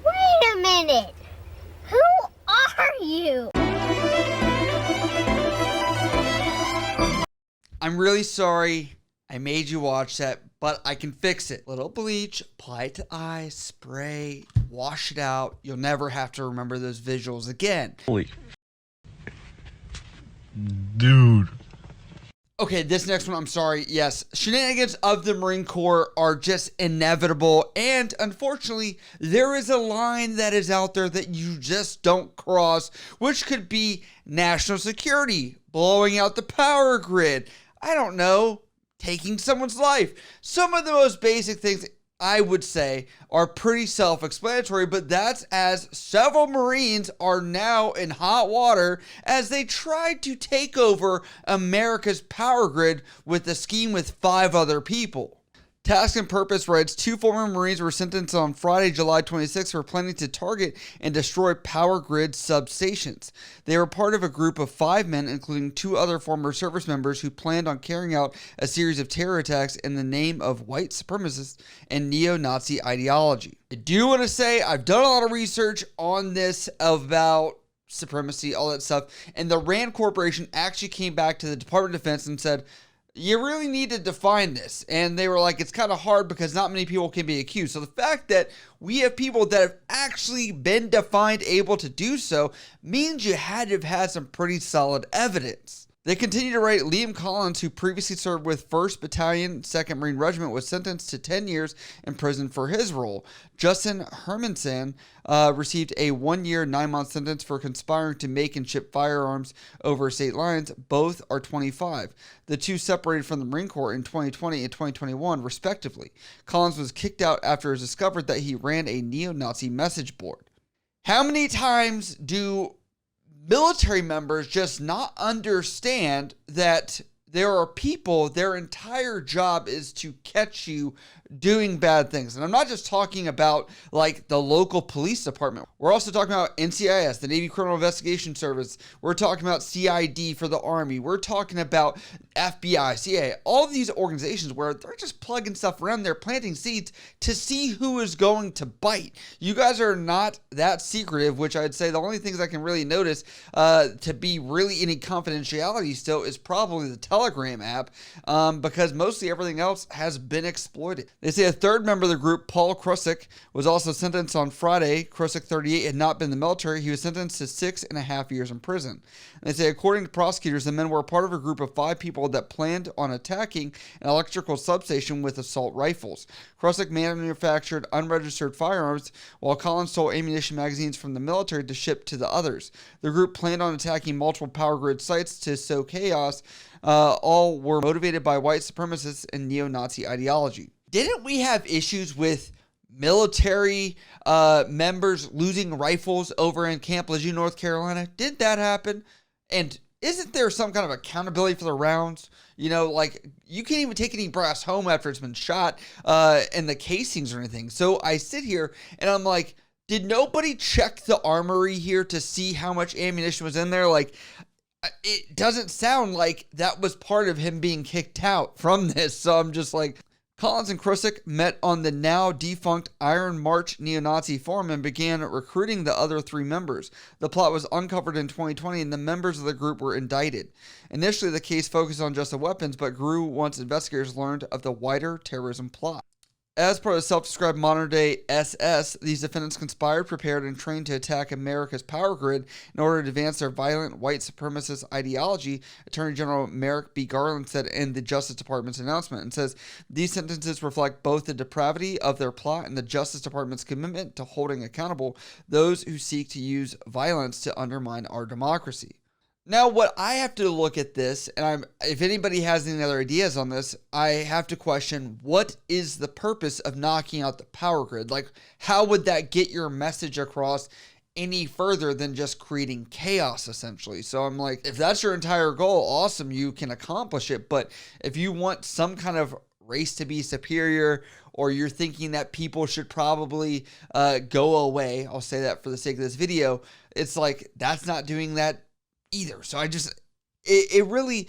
Wait a minute. Who are you? I'm really sorry I made you watch that, but I can fix it. Little bleach, apply it to eyes, spray, wash it out. You'll never have to remember those visuals again. Holy dude. Okay, this next one, I'm sorry. Yes, shenanigans of the Marine Corps are just inevitable. And unfortunately, there is a line that is out there that you just don't cross, which could be national security, blowing out the power grid. I don't know, taking someone's life. Some of the most basic things I would say are pretty self-explanatory, but that's as several Marines are now in hot water as they tried to take over America's power grid with a scheme with 5 other people. Task and Purpose writes, 2 former Marines were sentenced on Friday, July 26 for planning to target and destroy power grid substations. They were part of a group of 5 men, including 2 other former service members who planned on carrying out a series of terror attacks in the name of white supremacist and neo-Nazi ideology. I do want to say I've done a lot of research on this about supremacy, all that stuff, and the RAND Corporation actually came back to the Department of Defense and said, you really need to define this. And they were like, it's kind of hard because not many people can be accused. So the fact that we have people that have actually been defined able to do so means you had to have had some pretty solid evidence. They continue to write, Liam Collins, who previously served with 1st Battalion, 2nd Marine Regiment, was sentenced to 10 years in prison for his role. Justin Hermanson received a 1-year, 9-month sentence for conspiring to make and ship firearms over state lines. Both are 25. The 2 separated from the Marine Corps in 2020 and 2021, respectively. Collins was kicked out after it was discovered that he ran a neo-Nazi message board. How many times do military members just not understand that there are people, their entire job is to catch you doing bad things? And I'm not just talking about like the local police department. We're also talking about NCIS, the Navy Criminal Investigation Service. We're talking about CID for the Army. We're talking about FBI, CIA, all of these organizations where they're just plugging stuff around. They're planting seeds to see who is going to bite. You guys are not that secretive, which I'd say the only things I can really notice to be really any confidentiality still is probably the Telegram app, because mostly everything else has been exploited. They say a 3rd member of the group, Paul Krusik, was also sentenced on Friday. Krusik, 38, had not been in the military. He was sentenced to 6.5 years in prison. And they say, according to prosecutors, the men were part of a group of 5 people that planned on attacking an electrical substation with assault rifles. Krusik manufactured unregistered firearms, while Collins stole ammunition magazines from the military to ship to the others. The group planned on attacking multiple power grid sites to sow chaos. All were motivated by white supremacists and neo-Nazi ideology. Didn't we have issues with military members losing rifles over in Camp Lejeune, North Carolina? Did that happen? And isn't there some kind of accountability for the rounds? You know, like, you can't even take any brass home after it's been shot in the casings or anything. So I sit here and I'm like, did nobody check the armory here to see how much ammunition was in there? Like, it doesn't sound like that was part of him being kicked out from this. So I'm just like, Collins and Krusik met on the now defunct Iron March neo-Nazi forum and began recruiting the other 3 members. The plot was uncovered in 2020 and the members of the group were indicted. Initially, the case focused on just the weapons, but grew once investigators learned of the wider terrorism plot. As part of the self-described modern-day SS, these defendants conspired, prepared, and trained to attack America's power grid in order to advance their violent white supremacist ideology, Attorney General Merrick B. Garland said in the Justice Department's announcement, and says, these sentences reflect both the depravity of their plot and the Justice Department's commitment to holding accountable those who seek to use violence to undermine our democracy. Now, what I have to look at this, and if anybody has any other ideas on this, I have to question, what is the purpose of knocking out the power grid? Like, how would that get your message across any further than just creating chaos, essentially? So I'm like, if that's your entire goal, awesome, you can accomplish it. But if you want some kind of race to be superior, or you're thinking that people should probably go away, I'll say that for the sake of this video, it's like, that's not doing that either. So it really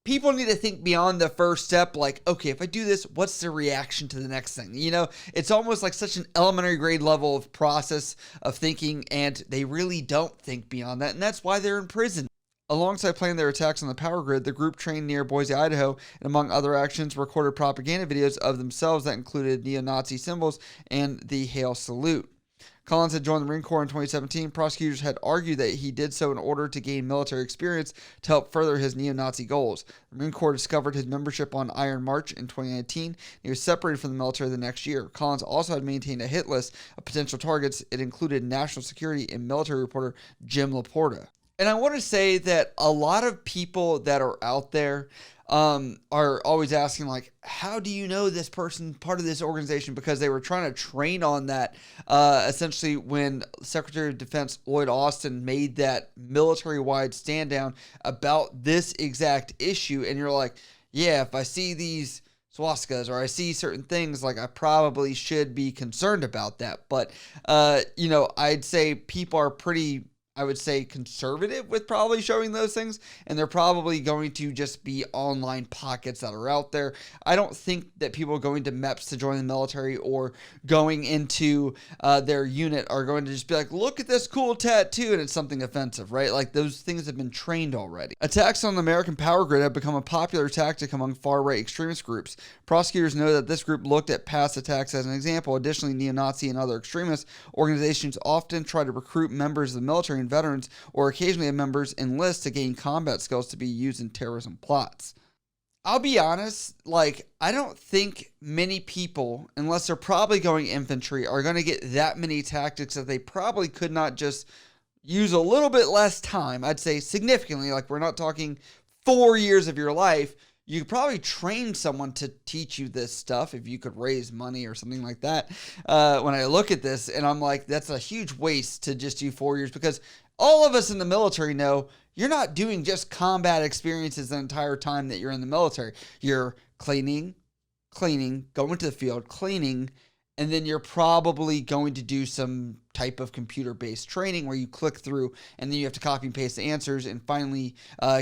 people need to think beyond the first step. Like, okay, if I do this, what's the reaction to the next thing? You know, it's almost like such an elementary grade level of process of thinking, and they really don't think beyond that. And that's why they're in prison. Alongside planning their attacks on the power grid, the group trained near Boise, Idaho, and among other actions, recorded propaganda videos of themselves that included neo-Nazi symbols and the Hail Salute. Collins had joined the Marine Corps in 2017. Prosecutors had argued that he did so in order to gain military experience to help further his neo-Nazi goals. The Marine Corps discovered his membership on Iron March in 2019. He was separated from the military the next year. Collins also had maintained a hit list of potential targets. It included national security and military reporter Jim Laporta. And I want to say that a lot of people that are out there are always asking, like, how do you know this person part of this organization? Because they were trying to train on that essentially when Secretary of Defense Lloyd Austin made that military-wide stand down about this exact issue. And you're like, yeah, if I see these swastikas or I see certain things, like, I probably should be concerned about that. But, you know, I'd say people are pretty, I would say, conservative with probably showing those things, and they're probably going to just be online pockets that are out there. I don't think that people going to MEPS to join the military or going into their unit are going to just be like, look at this cool tattoo, and it's something offensive, right? Like, those things have been trained already. Attacks on the American power grid have become a popular tactic among far-right extremist groups. Prosecutors know that this group looked at past attacks as an example. Additionally, neo-Nazi and other extremist organizations often try to recruit members of the military and veterans, or occasionally have members enlist to gain combat skills to be used in terrorism plots. I'll be honest, like, I don't think many people, unless they're probably going infantry, are going to get that many tactics that they probably could not just use a little bit less time. I'd say significantly, like, we're not talking 4 years of your life. You could probably train someone to teach you this stuff if you could raise money or something like that. When I look at this, and I'm like, that's a huge waste to just do 4 years, because all of us in the military know you're not doing just combat experiences the entire time that you're in the military. You're cleaning, going to the field, cleaning, and then you're probably going to do some type of computer-based training where you click through and then you have to copy and paste the answers and finally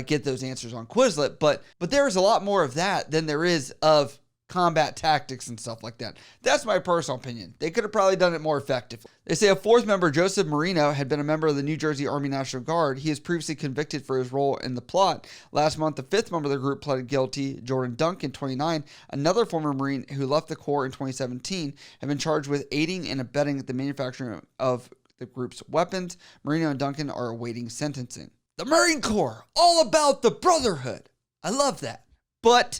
get those answers on Quizlet. But there is a lot more of that than there is of combat tactics and stuff like that. That's my personal opinion. They could have probably done it more effectively. They say a fourth member, Joseph Marino, had been a member of the New Jersey Army National Guard. He is previously convicted for his role in the plot. Last month, the fifth member of the group pleaded guilty. Jordan Duncan, 29, another former Marine who left the Corps in 2017, had been charged with aiding and abetting the manufacturing of the group's weapons. Marino and Duncan are awaiting sentencing. The Marine Corps, all about the brotherhood. I love that. But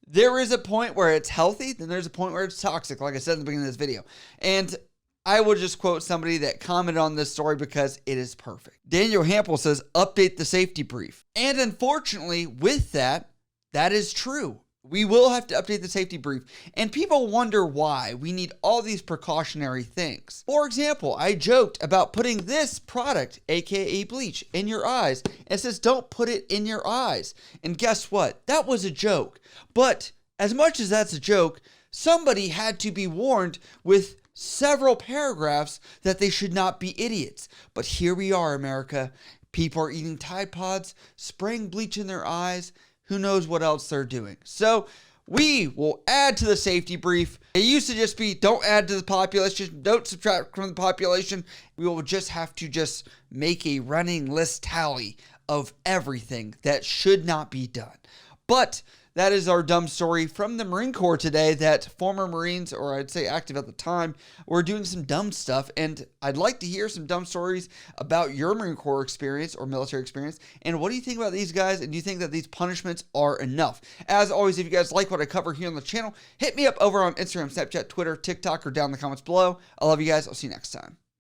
there is a point where it's healthy, then there's a point where it's toxic, like I said in the beginning of this video. And I will just quote somebody that commented on this story because it is perfect. Daniel Hampel says, update the safety brief. And unfortunately, with that, that is true. We will have to update the safety brief. And people wonder why we need all these precautionary things. For example, I joked about putting this product, aka bleach, in your eyes. And it says, don't put it in your eyes. And guess what? That was a joke. But as much as that's a joke, somebody had to be warned with several paragraphs that they should not be idiots. But here we are, America. People are eating Tide Pods, spraying bleach in their eyes. Who knows what else they're doing? So we will add to the safety brief. It used to just be, don't add to the population, don't subtract from the population. We will just have to just make a running list tally of everything that should not be done. But that is our dumb story from the Marine Corps today, that former Marines, or I'd say active at the time, were doing some dumb stuff. And I'd like to hear some dumb stories about your Marine Corps experience or military experience. And what do you think about these guys? And do you think that these punishments are enough? As always, if you guys like what I cover here on the channel, hit me up over on Instagram, Snapchat, Twitter, TikTok, or down in the comments below. I love you guys. I'll see you next time.